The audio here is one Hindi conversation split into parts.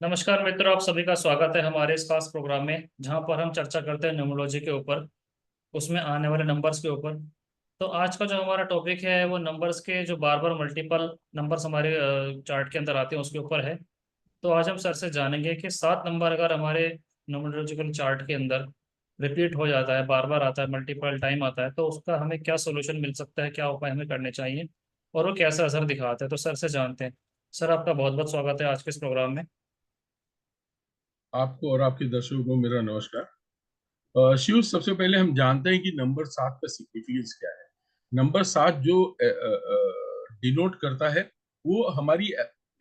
नमस्कार मित्रों, आप सभी का स्वागत है हमारे इस खास प्रोग्राम में जहां पर हम चर्चा करते हैं न्यूमरोलॉजी के ऊपर, उसमें आने वाले नंबर्स के ऊपर। तो आज का जो हमारा टॉपिक है वो नंबर्स के जो बार बार मल्टीपल नंबर्स हमारे चार्ट के अंदर आते हैं उसके ऊपर है। तो आज हम सर से जानेंगे कि 7 नंबर अगर हमारे न्यूमरोलॉजिकल चार्ट के अंदर रिपीट हो जाता है, बार बार आता है, मल्टीपल टाइम आता है, तो उसका हमें क्या सोल्यूशन मिल सकता है, क्या उपाय हमें करने चाहिए और वो कैसा असर दिखाता है। तो सर से जानते हैं। सर, आपका बहुत बहुत स्वागत है आज के इस प्रोग्राम में। आपको और आपके दर्शकों को मेरा नमस्कार। शिव, सबसे पहले हम जानते हैं कि नंबर 7 का सिग्निफिकेंस क्या है। नंबर 7 जो डिनोट करता है वो हमारी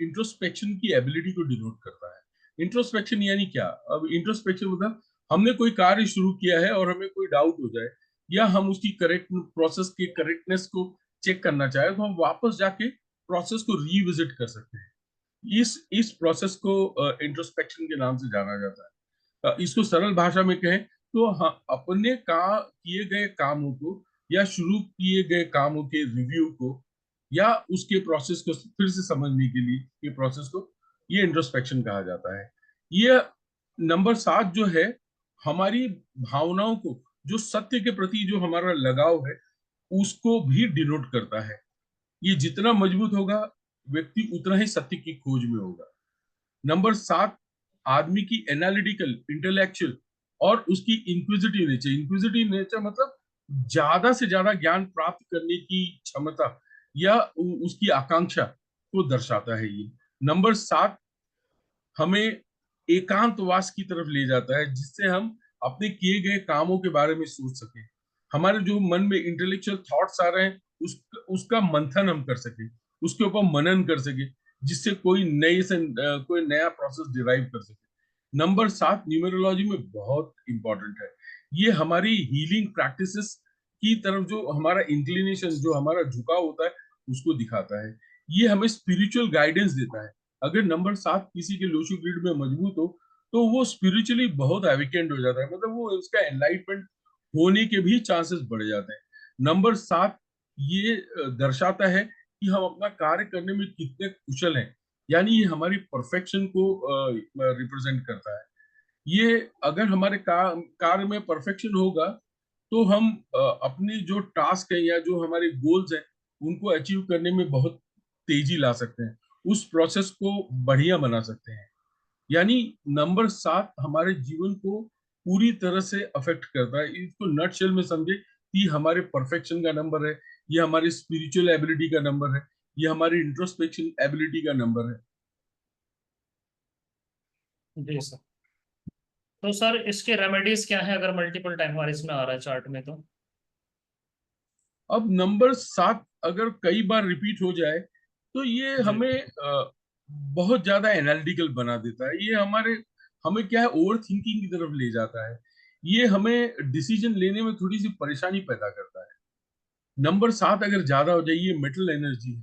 इंट्रोस्पेक्शन की एबिलिटी को डिनोट करता है। इंट्रोस्पेक्शन यानी क्या? अब इंट्रोस्पेक्शन मतलब हमने कोई कार्य शुरू किया है और हमें कोई डाउट हो जाए या हम उसकी करेक्ट प्रोसेस की करेक्टनेस को चेक करना चाहे तो हम वापस जाके प्रोसेस को रिविजिट कर सकते हैं। इस प्रोसेस को इंट्रोस्पेक्शन के नाम से जाना जाता है। इसको सरल भाषा में कहें तो अपने किए गए कामों को या शुरू किए गए कामों के रिव्यू को या उसके प्रोसेस को फिर से समझने के लिए ये प्रोसेस को ये इंट्रोस्पेक्शन कहा जाता है। ये नंबर 7 जो है हमारी भावनाओं को, जो सत्य के प्रति जो हमारा लगाव है उसको भी डिनोट करता है। ये जितना मजबूत होगा व्यक्ति उतना ही सत्य की खोज में होगा। नंबर 7 आदमी की एनालिटिकल, इंटेलेक्चुअल और उसकी इंक्विजिटिव नेचर मतलब ज्यादा से ज्यादा ज्ञान प्राप्त करने की क्षमता या उसकी आकांक्षा को दर्शाता है। ये नंबर 7 हमें एकांतवास की तरफ ले जाता है जिससे हम अपने किए गए कामों के बारे में सोच सकें। हमारे जो मन में इंटेलेक्चुअल थॉट्स आ रहे हैं उसका मंथन हम कर सके, उसके ऊपर मनन कर सके, जिससे कोई नया प्रोसेस डिराइव कर सके। नंबर 7 न्यूमेरोलॉजी में बहुत इंपॉर्टेंट है। ये हमारी हीलिंग प्रैक्टिसेस की तरफ जो हमारा इंक्लिनेशन, जो हमारा झुकाव होता है उसको दिखाता है। ये हमें स्पिरिचुअल गाइडेंस देता है। अगर नंबर 7 किसी के लोशो ग्रिड में मजबूत हो तो वो स्पिरिचुअली बहुत एविकेंट हो जाता है, मतलब वो उसका एनलाइटमेंट होने के भी चांसेस बढ़ जाते हैं। नंबर 7 ये दर्शाता है कि हम अपना कार्य करने में कितने कुशल हैं, यानी ये हमारी परफेक्शन को रिप्रेजेंट करता है। ये अगर हमारे कार्य में परफेक्शन होगा तो हम अपनी जो टास्क है या जो हमारे गोल्स हैं उनको अचीव करने में बहुत तेजी ला सकते हैं, उस प्रोसेस को बढ़िया बना सकते हैं। यानी नंबर 7 हमारे जीवन को पूरी तरह से अफेक्ट करता है। इसको नटशेल में समझे कि हमारे परफेक्शन का नंबर है, ये हमारी स्पिरिचुअल एबिलिटी का नंबर है, ये हमारी इंट्रोस्पेक्शन एबिलिटी का नंबर है। जी सर। तो सर, इसके रेमेडीज क्या है अगर मल्टीपल टाइम हमारे इसमें आ रहा है चार्ट में तो? अब नंबर 7 अगर कई बार रिपीट हो जाए तो ये जी। हमें बहुत ज्यादा एनालिटिकल बना देता है। ये हमें क्या है, ओवर थिंकिंग की तरफ ले जाता है। ये हमें डिसीजन लेने में थोड़ी सी परेशानी पैदा करता है। नंबर 7 अगर ज्यादा हो जाए, ये मेटल एनर्जी है,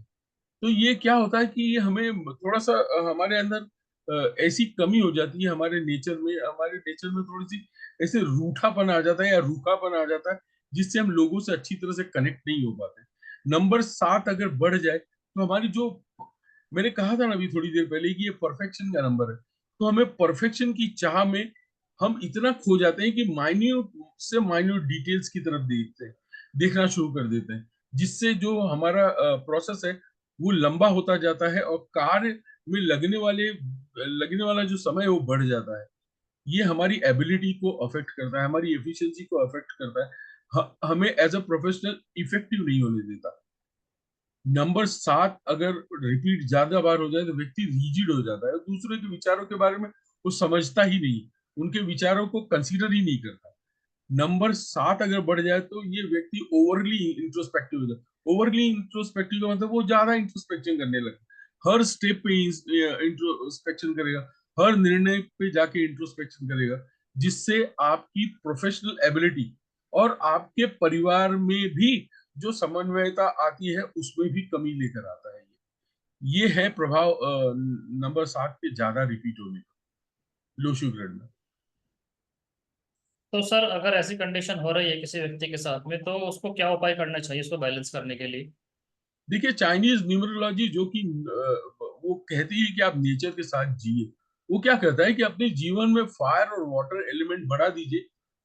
तो ये क्या होता है कि ये हमें थोड़ा सा हमारे अंदर ऐसी कमी हो जाती है, हमारे नेचर में थोड़ी सी ऐसे रूठापन आ जाता है या रूखापन आ जाता है, जिससे हम लोगों से अच्छी तरह से कनेक्ट नहीं हो पाते। नंबर 7 अगर बढ़ जाए तो हमारी जो, मैंने कहा था ना अभी थोड़ी देर पहले कि ये परफेक्शन का नंबर है, तो हमें परफेक्शन की चाह में हम इतना खो जाते हैं कि माइन्यूट से माइन्यूट डिटेल्स की तरफ देखना शुरू कर देते हैं, जिससे जो हमारा प्रोसेस है वो लंबा होता जाता है और कार्य में लगने वाला जो समय है वो बढ़ जाता है। ये हमारी एबिलिटी को अफेक्ट करता है, हमारी एफिशिएंसी को अफेक्ट करता है, हमें एज अ प्रोफेशनल इफेक्टिव नहीं होने देता। नंबर 7 अगर रिपीट ज्यादा बार हो जाए तो व्यक्ति रिजिड हो जाता है, दूसरे के विचारों के बारे में वो समझता ही नहीं, उनके विचारों को कंसीडर ही नहीं करता। नंबर 7 अगर बढ़ जाए तो ये व्यक्ति ओवरली इंट्रोस्पेक्टिव हो जाता है। ओवरली इंट्रोस्पेक्टिव का मतलब वो ज्यादा इंट्रोस्पेक्शन करने लगे, हर स्टेप पे इंट्रोस्पेक्शन करेगा, हर निर्णय पे जाके इंट्रोस्पेक्शन करेगा, जिससे आपकी प्रोफेशनल एबिलिटी और आपके परिवार में भी जो समन्वयता आती है उसमें भी कमी लेकर आता है। ये है प्रभाव नंबर 7 के ज्यादा रिपीट होने का लो शुगर में। तो सर, अगर ऐसी कंडीशन हो रही है किसी व्यक्ति के साथ में, तो उसको क्या उपाय करना चाहिए उसको बैलेंस करने के लिए? देखिए, चाइनीज न्यूमरोलॉजी जो कि वो कहती है कि आप नेचर के साथ जिए, वो क्या कहता है कि अपने जीवन में फायर और वाटर एलिमेंट बढ़ा दीजिए,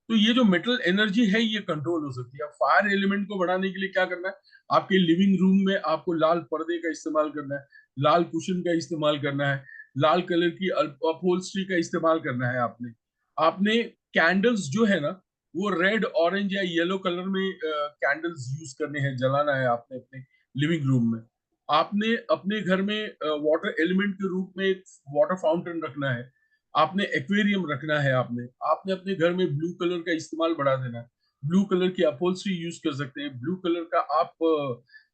तो ये जो मेटल एनर्जी है ये कंट्रोल हो सकती है। फायर एलिमेंट को बढ़ाने के लिए क्या करना है, आपके लिविंग रूम में आपको लाल पर्दे का इस्तेमाल करना है, लाल कुशन का इस्तेमाल करना है, लाल कलर की अपहोल्स्ट्री का इस्तेमाल करना है। आपने आपने कैंडल्स जो है ना, वो रेड, ऑरेंज या येलो कलर में कैंडल्स यूज करने हैं, जलाना है आपने अपने लिविंग रूम में। आपने अपने घर में वाटर एलिमेंट के रूप में एक वाटर फाउंटेन रखना है, आपने एक्वेरियम रखना है, आपने आपने अपने घर में ब्लू कलर का इस्तेमाल बढ़ा देना है। ब्लू कलर की अपहोल्स्ट्री यूज कर सकते हैं, ब्लू कलर का आप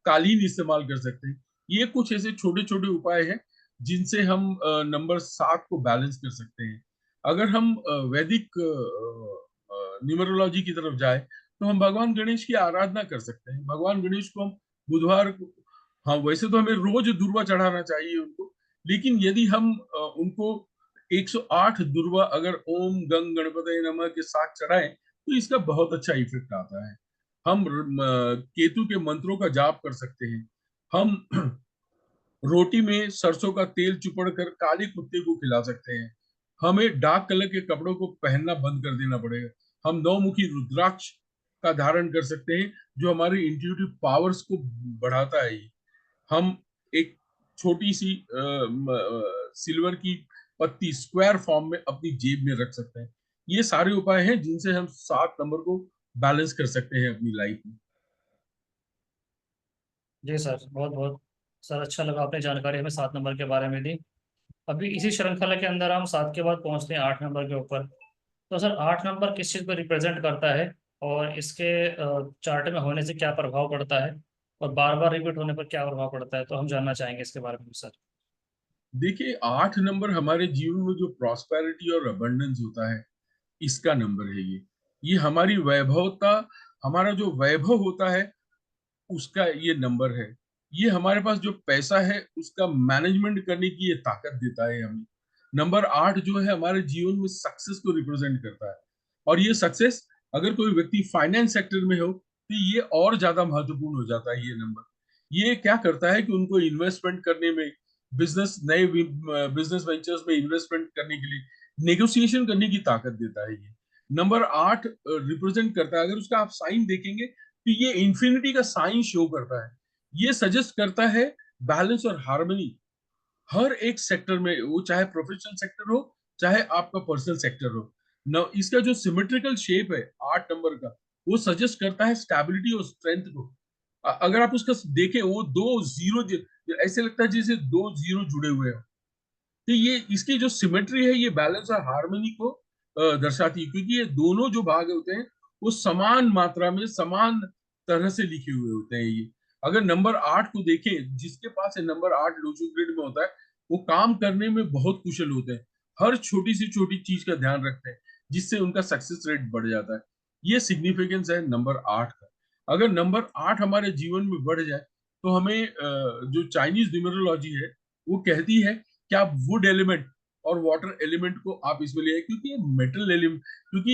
कालीन इस्तेमाल कर सकते हैं। ये कुछ ऐसे छोटे छोटे उपाय हैं जिनसे हम नंबर 7 को बैलेंस कर सकते हैं। अगर हम वैदिक न्यूमरोलॉजी की तरफ जाए तो हम भगवान गणेश की आराधना कर सकते हैं। भगवान गणेश को हम बुधवार को, हाँ वैसे तो हमें रोज दुर्वा चढ़ाना चाहिए उनको, लेकिन यदि हम उनको 108 दुर्वा अगर ओम गंग गणपति नमः के साथ चढ़ाएं तो इसका बहुत अच्छा इफेक्ट आता है। हम केतु के मंत्रों का जाप कर सकते हैं। हम रोटी में सरसों का तेल चुपड़ कर काले कुत्ते को खिला सकते हैं। हमें डार्क कलर के कपड़ों को पहनना बंद कर देना पड़ेगा। हम नौमुखी रुद्राक्ष का धारण कर सकते हैं जो हमारी इंट्यूटिव पावर्स को बढ़ाता है। हम एक छोटी सी सिल्वर की पत्ती स्क्वायर फॉर्म में अपनी जेब में रख सकते हैं। ये सारे उपाय हैं जिनसे हम 7 नंबर को बैलेंस कर सकते हैं अपनी लाइफ में। जी सर, बहुत बहुत सर, अच्छा लगा आपने जानकारी हमें 7 नंबर के बारे में दी। अभी इसी श्रृंखला के अंदर हम 7 के बाद पहुंचते हैं 8 नंबर के ऊपर। तो सर 8 नंबर किस चीज़ को रिप्रेजेंट करता है, और इसके चार्ट में होने से क्या प्रभाव पड़ता है, और बार बार रिपीट होने पर क्या प्रभाव पड़ता है, तो हम जानना चाहेंगे इसके बारे में सर। देखिए, 8 नंबर हमारे जीवन में जो प्रॉस्पेरिटी और अबंडेंस होता है, इसका नंबर है ये हमारी वैभवता, हमारा जो वैभव होता है उसका ये नंबर है। ये हमारे पास जो पैसा है उसका मैनेजमेंट करने की ये ताकत देता है हमें। नंबर 8 जो है हमारे जीवन में सक्सेस को रिप्रेजेंट करता है। और ये सक्सेस, अगर कोई व्यक्ति फाइनेंस सेक्टर में हो तो ये और ज्यादा महत्वपूर्ण हो जाता है ये नंबर। ये क्या करता है कि उनको इन्वेस्टमेंट करने में, नए बिजनेस वेंचर्स में इन्वेस्टमेंट करने के लिए नेगोशिएशन करने की ताकत देता है ये। नंबर 8 रिप्रेजेंट करता है, अगर उसका आप साइन देखेंगे तो ये इंफिनिटी का साइन शो करता है। ये सजेस्ट करता है बैलेंस और हार्मनी हर एक सेक्टर में, वो चाहे प्रोफेशनल सेक्टर हो चाहे आपका पर्सनल सेक्टर हो। न इसका जो सिमेट्रिकल शेप है 8 नंबर का, वो सजेस्ट करता है स्टेबिलिटी और स्ट्रेंथ को। अगर आप उसका देखें, वो दो जीरो, ऐसे लगता है जैसे दो जीरो जुड़े हुए हैं। तो ये इसकी जो सिमेट्री है ये बैलेंस और हार्मनी को दर्शाती है, क्योंकि ये दोनों जो भाग होते हैं वो समान मात्रा में समान तरह से लिखे हुए होते हैं ये। अगर नंबर 8 को देखें, जिसके पास है नंबर 8 लोचो ग्रिड में होता है, वो काम करने में बहुत कुशल होते हैं। हर छोटी से छोटी चीज का ध्यान रखते हैं जिससे उनका सक्सेस रेट बढ़ जाता है। ये सिग्निफिकेंस है नंबर 8 का। अगर नंबर 8 हमारे जीवन में बढ़ जाए तो हमें जो चाइनीज न्यूमरोलॉजी है वो कहती है कि आप वुड एलिमेंट और वाटर एलिमेंट को आप इसमें ले आए, क्योंकि ये मेटल एलिमेंट, क्योंकि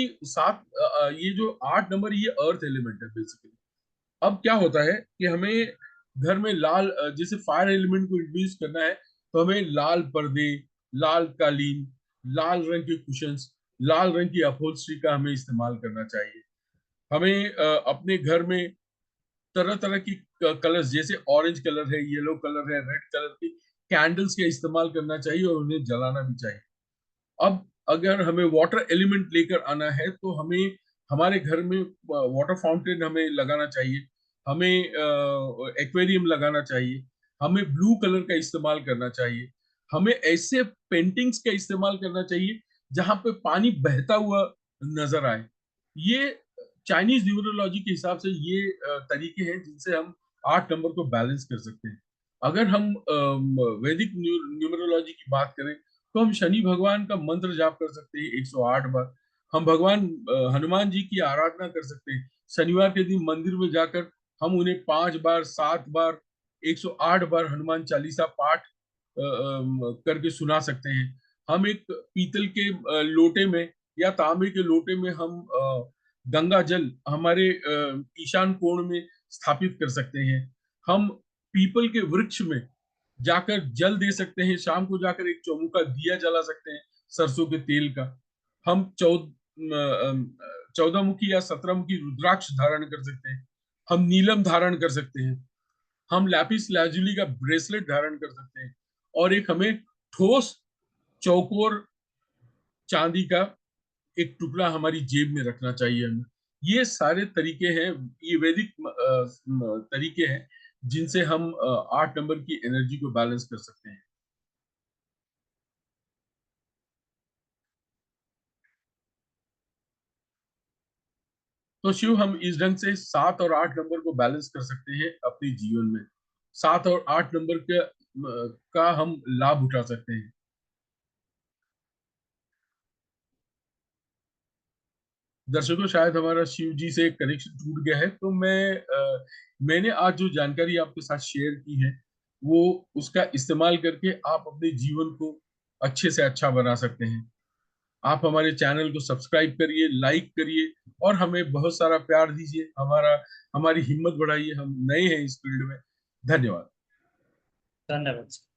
ये जो 8 नंबर ये अर्थ एलिमेंट है बेसिकली। अब क्या होता है कि हमें घर में लाल, जैसे फायर एलिमेंट को इंट्रोड्यूस करना है तो हमें लाल पर्दे, लाल कालीन, लाल रंग के कुशंस, लाल रंग की अपहोल्स्ट्री का हमें इस्तेमाल करना चाहिए। हमें अपने घर में तरह तरह की कलर्स, जैसे ऑरेंज कलर है, येलो कलर है, रेड कलर की कैंडल्स का इस्तेमाल करना चाहिए और उन्हें जलाना भी चाहिए। अब अगर हमें वाटर एलिमेंट लेकर आना है तो हमें हमारे घर में वाटर फाउंटेन हमें लगाना चाहिए, हमें एक्वेरियम लगाना चाहिए, हमें ब्लू कलर का इस्तेमाल करना चाहिए, हमें ऐसे पेंटिंग्स का इस्तेमाल करना चाहिए जहां पे पानी बहता हुआ नजर आए। ये चाइनीज न्यूमरोलॉजी के हिसाब से ये तरीके हैं जिनसे हम 8 नंबर को बैलेंस कर सकते हैं। अगर हम वैदिक न्यूमरोलॉजी की बात करें तो हम शनि भगवान का मंत्र जाप कर सकते हैं 108 बार। हम भगवान हनुमान जी की आराधना कर सकते हैं। शनिवार के दिन मंदिर में जाकर हम उन्हें 5 बार, 7 बार, 108 बार हनुमान चालीसा पाठ करके सुना सकते हैं। हम एक पीतल के लोटे में या तांबे के लोटे में हम गंगा जल हमारे ईशान कोण में स्थापित कर सकते हैं। हम पीपल के वृक्ष में जाकर जल दे सकते हैं, शाम को जाकर एक चौमुखा दिया जला सकते हैं सरसों के तेल का। हम 14 मुखी या 17 मुखी रुद्राक्ष धारण कर सकते हैं। हम नीलम धारण कर सकते हैं। हम लैपिस लाजुली का ब्रेसलेट धारण कर सकते हैं। और एक हमें ठोस चौकोर चांदी का एक टुकड़ा हमारी जेब में रखना चाहिए हमें। ये सारे तरीके हैं, ये वैदिक तरीके हैं जिनसे हम 8 नंबर की एनर्जी को बैलेंस कर सकते हैं। तो शिव, हम इस ढंग से 7 और 8 नंबर को बैलेंस कर सकते हैं अपने जीवन में। 7 और 8 नंबर का हम लाभ उठा सकते हैं। दर्शकों, शायद हमारा शिव जी से कनेक्शन टूट गया है, तो मैंने आज जो जानकारी आपके साथ शेयर की है वो उसका इस्तेमाल करके आप अपने जीवन को अच्छे से अच्छा बना सकते हैं। आप हमारे चैनल को सब्सक्राइब करिए, लाइक करिए और हमें बहुत सारा प्यार दीजिए। हमारी हिम्मत बढ़ाइए, हम नए हैं इस फील्ड में। धन्यवाद। धन्यवाद।